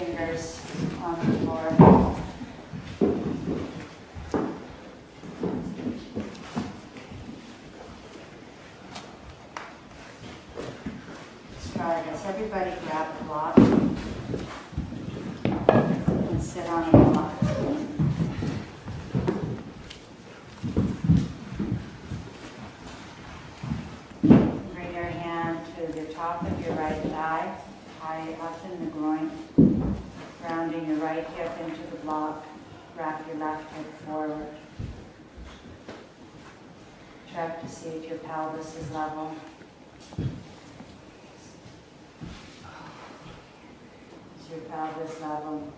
fingers on the floor. Let's try this. Everybody grab the block and sit on the block. Bring your hand to the top of your right thigh, high up in the groin, rounding your right hip into the block. Wrap your left hip forward. Check to see if your pelvis is level. Is your pelvis level?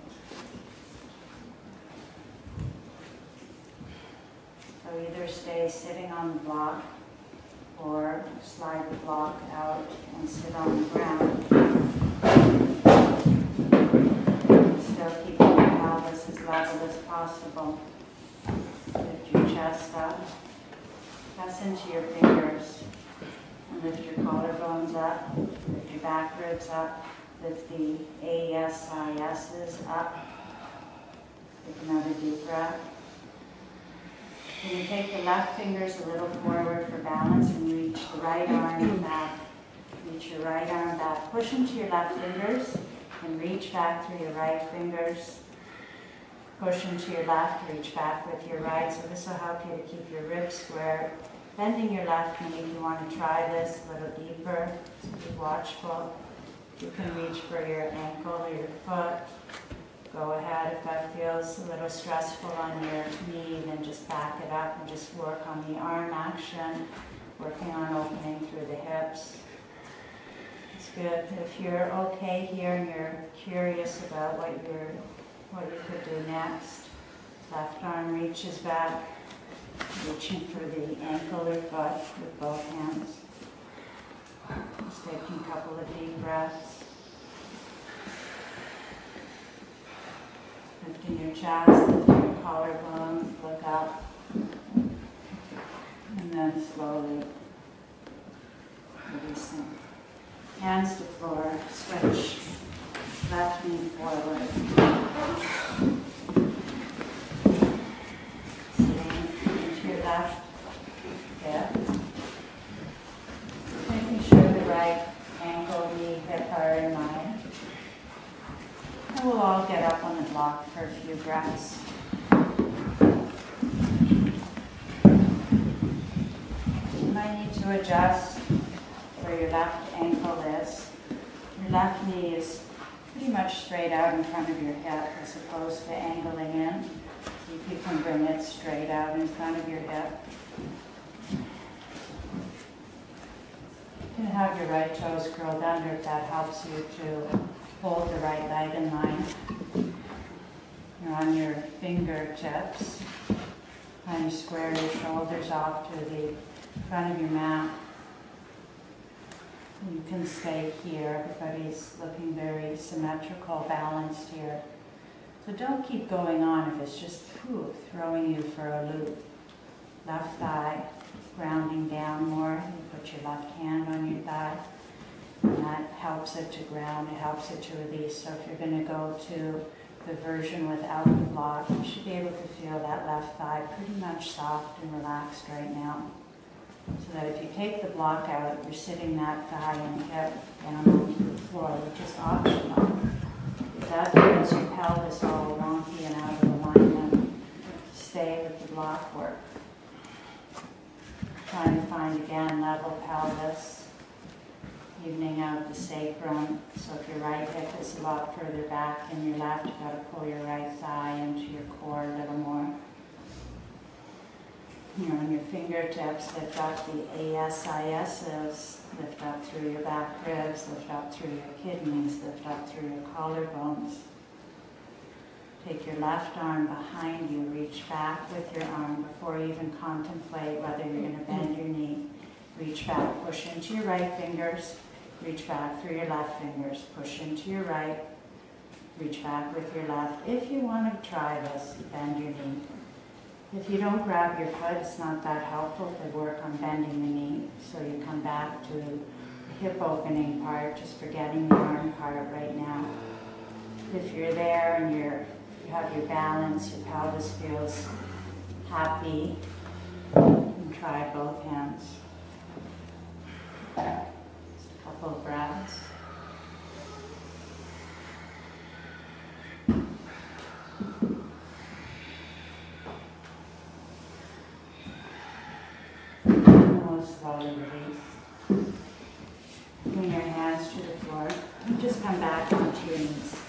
So either stay sitting on the block or slide the block out and sit on the ground. Still keeping your pelvis as level as possible. Lift your chest up. Press into your fingers. And lift your collarbones up. Lift your back ribs up. Lift the ASISs up. Take another deep breath. Then you take the left fingers a little forward for balance and reach the right arm back. Reach your right arm back. Push into your left fingers and reach back through your right fingers. Push into your left, reach back with your right. So this will help you to keep your ribs square. Bending your left knee, if you want to try this a little deeper, so be watchful. You can reach for your ankle or your foot. Go ahead. If that feels a little stressful on your knee, then just back it up and just work on the arm action, working on opening through the hips. It's good. If you're okay here and you're curious about what you could do next, left arm reaches back, reaching for the ankle or foot with both hands. Just taking a couple of deep breaths. Lifting your chest, lifting your collarbones, look up. And then slowly releasing. Hands to floor, switch. Left knee forward. Sitting into your left hip. Making sure the right ankle, knee, hip are in line. And we'll all get up on the block for a few breaths. You might need to adjust where your left ankle is. Your left knee is pretty much straight out in front of your hip as opposed to angling in. See if you can bring it straight out in front of your hip. You can have your right toes curled under if that helps you to hold the right leg in line. You're on your fingertips. Kind of square your shoulders off to the front of your mat. You can stay here. Everybody's looking very symmetrical, balanced here. So don't keep going on if it's just throwing you for a loop. Left thigh grounding down more. You put your left hand on your thigh. And that helps it to ground, it helps it to release. So if you're going to go to the version without the block, you should be able to feel that left thigh pretty much soft and relaxed right now. So that if you take the block out, you're sitting that thigh and hip down onto the floor, which is optional. If that feels your pelvis all wonky and out of alignment, stay with the block work. Trying to find, again, level pelvis. Evening out the sacrum. So if your right hip is a lot further back than your left, you've got to pull your right thigh into your core a little more. You're on your fingertips, lift up the ASISs, lift up through your back ribs, lift up through your kidneys, lift up through your collarbones. Take your left arm behind you, reach back with your arm before you even contemplate whether you're going to bend your knee. Reach back, push into your right fingers, reach back through your left fingers, push into your right, reach back with your left. If you want to try this, bend your knee. If you don't grab your foot, it's not that helpful to work on bending the knee. So you come back to the hip opening part, just forgetting the arm part right now. If you're there and you have your balance, your pelvis feels happy, you can try both hands. Just a couple of breaths. Slowly release. Bring your hands to the floor and just come back onto your knees.